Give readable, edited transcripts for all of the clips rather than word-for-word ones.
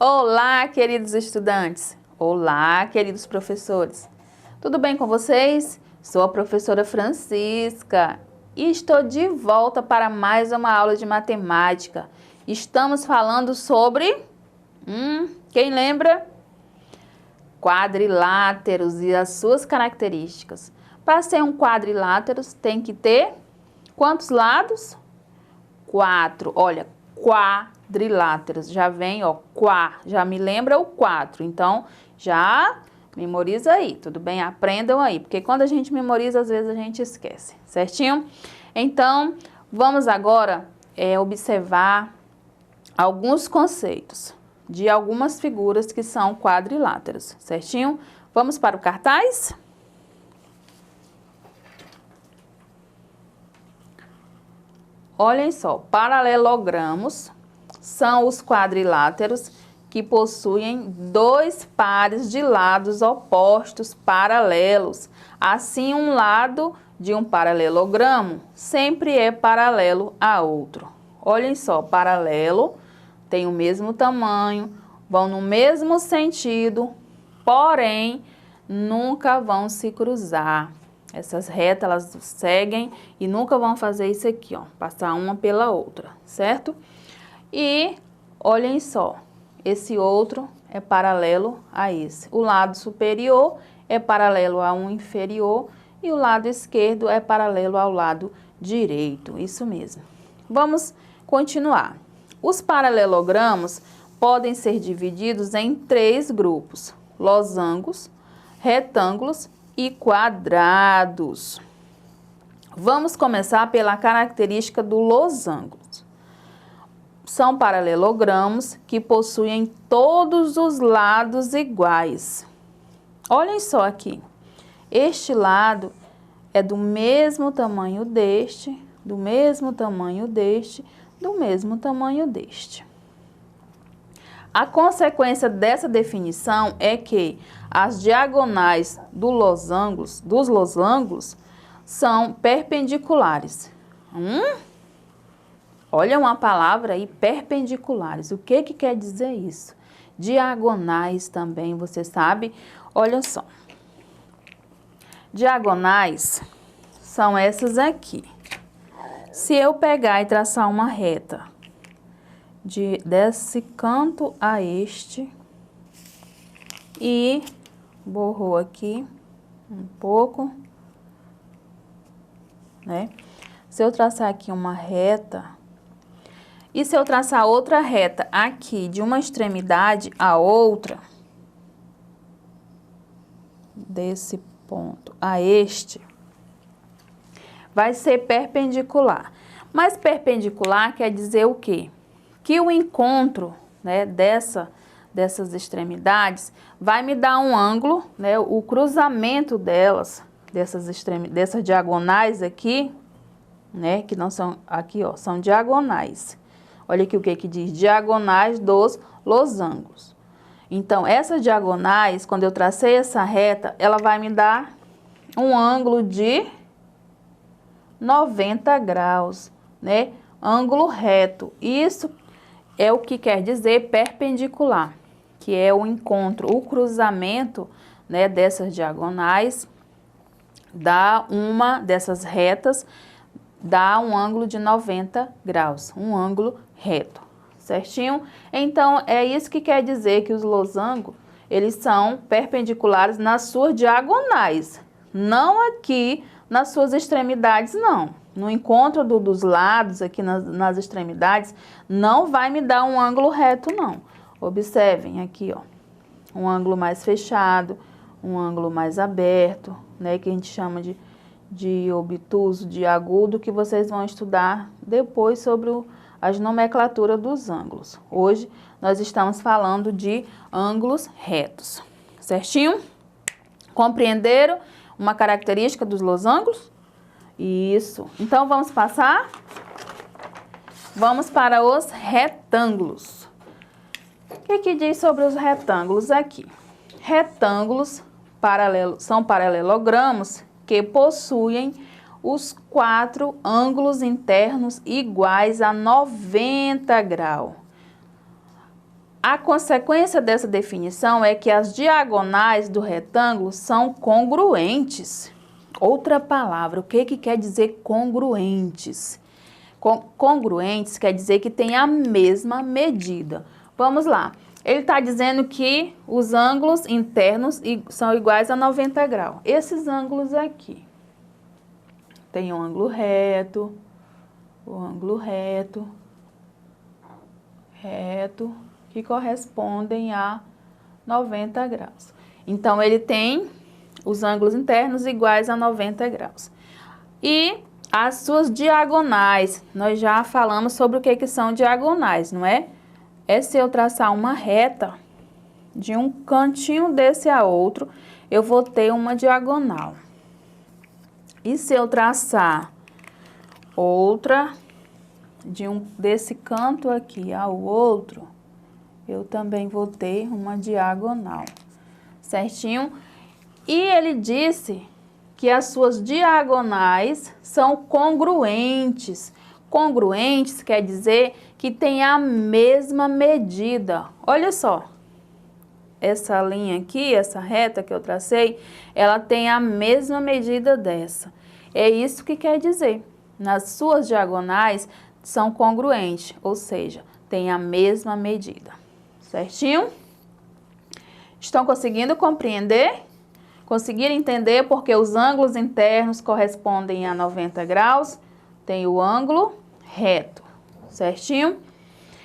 Olá, queridos estudantes! Olá, queridos professores! Tudo bem com vocês? Sou a professora Francisca e estou de volta para mais uma aula de matemática. Estamos falando sobre... quem lembra? Quadriláteros e as suas características. Para ser um quadrilátero, tem que ter quantos lados? 4. Olha, quadriláteros. Já vem, ó, já me lembra o 4. Então, já memoriza aí, tudo bem? Aprendam aí, porque quando a gente memoriza, às vezes a gente esquece, certinho? Então, vamos agora observar alguns conceitos de algumas figuras que são quadriláteros, certinho? Vamos para o cartaz? Olhem só, paralelogramos são os quadriláteros que possuem dois pares de lados opostos paralelos. Assim, um lado de um paralelogramo sempre é paralelo a outro. Olhem só, paralelo, tem o mesmo tamanho, vão no mesmo sentido, porém, nunca vão se cruzar. Essas retas, elas seguem e nunca vão fazer isso aqui, ó, passar uma pela outra, certo? E olhem só, esse outro é paralelo a esse. O lado superior é paralelo a um inferior e o lado esquerdo é paralelo ao lado direito, isso mesmo. Vamos continuar. Os paralelogramos podem ser divididos em 3 grupos: losangos, retângulos e quadrados. Vamos começar pela característica do losango. São paralelogramos que possuem todos os lados iguais. Olhem só aqui. Este lado é do mesmo tamanho deste, do mesmo tamanho deste, do mesmo tamanho deste. A consequência dessa definição é que as diagonais dos losangos são perpendiculares. Olha uma palavra aí, perpendiculares. O que quer dizer isso? Diagonais também, você sabe? Olha só. Diagonais são essas aqui. Se eu pegar e traçar uma reta desse canto a este e borrou aqui um pouco, né? Se eu traçar aqui uma reta e se eu traçar outra reta aqui de uma extremidade a outra, desse ponto a este, vai ser perpendicular. Mas perpendicular quer dizer o quê? Que o encontro, né, dessas extremidades vai me dar um ângulo, né, o cruzamento delas, dessas diagonais aqui, né, que não são, aqui ó, são diagonais. Olha aqui o que diz, diagonais dos losangos. Então, essas diagonais, quando eu tracei essa reta, ela vai me dar um ângulo de 90 graus, né? Ângulo reto. Isso é o que quer dizer perpendicular, que é o encontro, o cruzamento, né, dessas diagonais, dessas retas, dá um ângulo de 90 graus, um ângulo reto, certinho? Então, é isso que quer dizer que os losangos, eles são perpendiculares nas suas diagonais, não aqui nas suas extremidades, não. No encontro dos lados, aqui nas extremidades, não vai me dar um ângulo reto, não. Observem aqui, ó, um ângulo mais fechado, um ângulo mais aberto, né, que a gente chama de obtuso, de agudo, que vocês vão estudar depois sobre as nomenclaturas dos ângulos. Hoje, nós estamos falando de ângulos retos, certinho? Compreenderam uma característica dos losangos? Isso. Então, vamos passar? Vamos para os retângulos. O que diz sobre os retângulos aqui? Retângulos são paralelogramos que possuem os 4 ângulos internos iguais a 90 graus. A consequência dessa definição é que as diagonais do retângulo são congruentes. Outra palavra, o que quer dizer congruentes? Congruentes quer dizer que tem a mesma medida. Vamos lá. Ele está dizendo que os ângulos internos são iguais a 90 graus. Esses ângulos aqui. Tem um ângulo reto, o ângulo reto, que correspondem a 90 graus. Então, ele tem os ângulos internos iguais a 90 graus. E as suas diagonais, nós já falamos sobre o que são diagonais, não é? É se eu traçar uma reta de um cantinho desse a outro, eu vou ter uma diagonal. E se eu traçar outra desse canto aqui ao outro, eu também vou ter uma diagonal, certinho? E ele disse que as suas diagonais são congruentes. Congruentes quer dizer que tem a mesma medida. Olha só, essa linha aqui, essa reta que eu tracei, ela tem a mesma medida dessa. É isso que quer dizer. Nas suas diagonais são congruentes, ou seja, tem a mesma medida. Certinho? Estão conseguindo compreender? Conseguiram entender porque os ângulos internos correspondem a 90 graus? Tem o ângulo reto, certinho?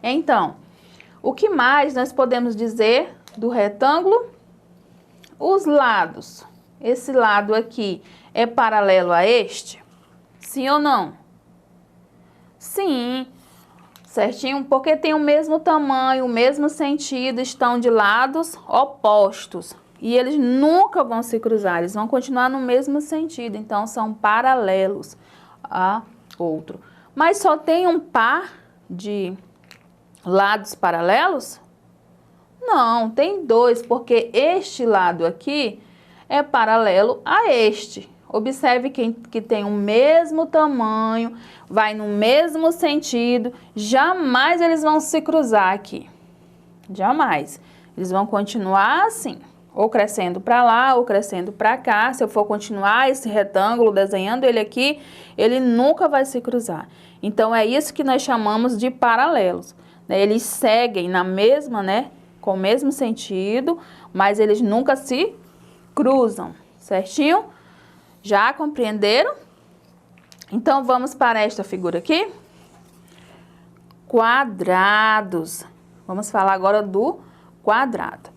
Então, o que mais nós podemos dizer do retângulo? Os lados. Esse lado aqui é paralelo a este? Sim ou não? Sim, certinho? Porque tem o mesmo tamanho, o mesmo sentido, estão de lados opostos. E eles nunca vão se cruzar, eles vão continuar no mesmo sentido. Então, são paralelos a outro. Mas só tem um par de lados paralelos? Não, tem dois, porque este lado aqui é paralelo a este. Observe que tem o mesmo tamanho, vai no mesmo sentido, jamais eles vão se cruzar aqui. Jamais. Eles vão continuar assim, ou crescendo para lá, ou crescendo para cá. Se eu for continuar esse retângulo, desenhando ele aqui, ele nunca vai se cruzar. Então, é isso que nós chamamos de paralelos. Eles seguem na mesma, com o mesmo sentido, mas eles nunca se cruzam, certinho? Já compreenderam? Então, vamos para esta figura aqui. Quadrados. Vamos falar agora do quadrado.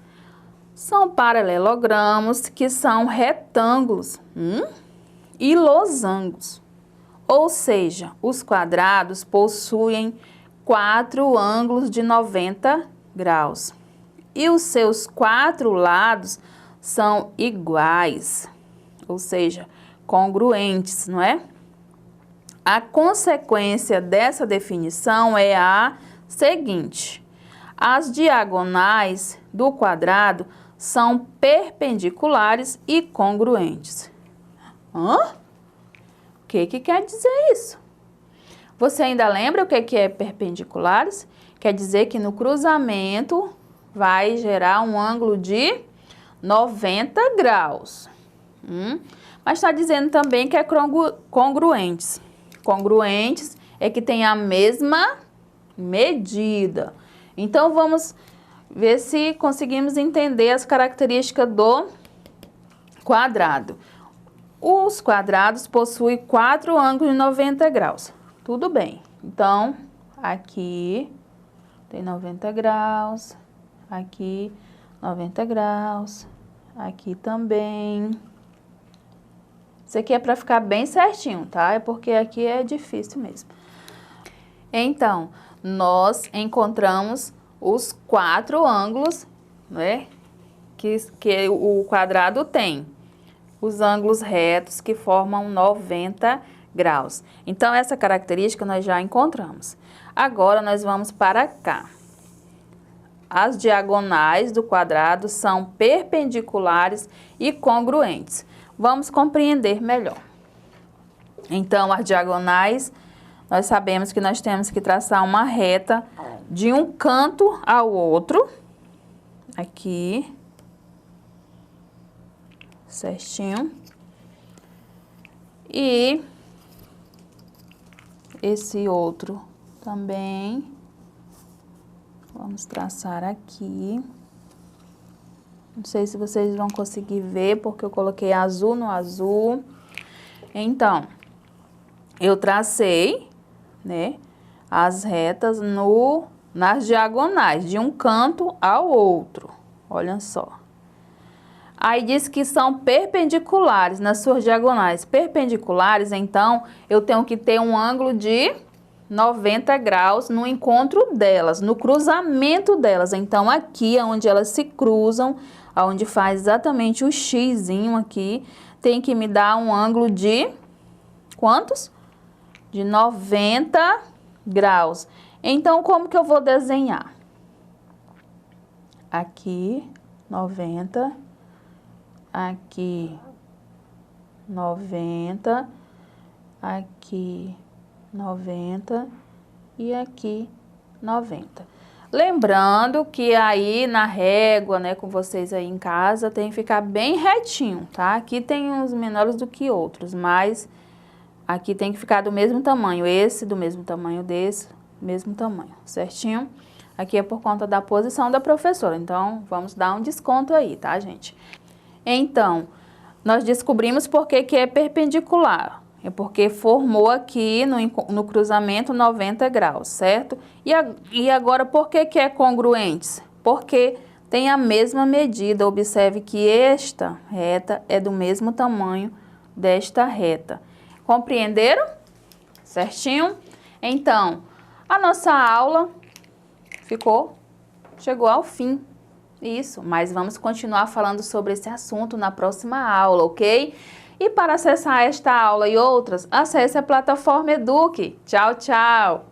São paralelogramos que são retângulos e losangos. Ou seja, os quadrados possuem 4 ângulos de 90 graus. E os seus 4 lados são iguais, ou seja, congruentes, não é? A consequência dessa definição é a seguinte: as diagonais do quadrado são perpendiculares e congruentes. Hã? O que quer dizer isso? Você ainda lembra o que é perpendiculares? Quer dizer que no cruzamento vai gerar um ângulo de 90 graus. Mas está dizendo também que é congruentes. Congruentes é que tem a mesma medida. Então, vamos ver se conseguimos entender as características do quadrado. Os quadrados possuem 4 ângulos de 90 graus. Tudo bem. Então, aqui tem 90 graus, aqui 90 graus, aqui também. Isso aqui é para ficar bem certinho, tá? É porque aqui é difícil mesmo. Então, nós encontramos os 4 ângulos, né, que o quadrado tem. Os ângulos retos que formam 90 graus. Então, essa característica nós já encontramos. Agora, nós vamos para cá. As diagonais do quadrado são perpendiculares e congruentes. Vamos compreender melhor. Então, as diagonais, nós sabemos que nós temos que traçar uma reta de um canto ao outro, aqui, certinho, e esse outro também, vamos traçar aqui. Não sei se vocês vão conseguir ver, porque eu coloquei azul no azul. Então, eu tracei, né, as retas nas diagonais, de um canto ao outro. Olha só. Aí diz que são perpendiculares nas suas diagonais. Perpendiculares, então, eu tenho que ter um ângulo de 90 graus no encontro delas, no cruzamento delas. Então, aqui, onde elas se cruzam, onde faz exatamente o xizinho aqui, tem que me dar um ângulo de quantos? De 90 graus. Então, como que eu vou desenhar? Aqui, 90, aqui, 90, aqui, 90 e aqui, 90. Lembrando que aí na régua, né, com vocês aí em casa, tem que ficar bem retinho, tá? Aqui tem uns menores do que outros, mas aqui tem que ficar do mesmo tamanho. Esse do mesmo tamanho desse, mesmo tamanho, certinho? Aqui é por conta da posição da professora, então vamos dar um desconto aí, tá, gente? Então, nós descobrimos por que é perpendicular. É porque formou aqui no cruzamento 90 graus, certo? E agora, por que é congruentes? Porque tem a mesma medida. Observe que esta reta é do mesmo tamanho desta reta. Compreenderam? Certinho? Então, a nossa aula chegou ao fim. Isso, mas vamos continuar falando sobre esse assunto na próxima aula, ok? E para acessar esta aula e outras, acesse a plataforma Eduque. Tchau, tchau!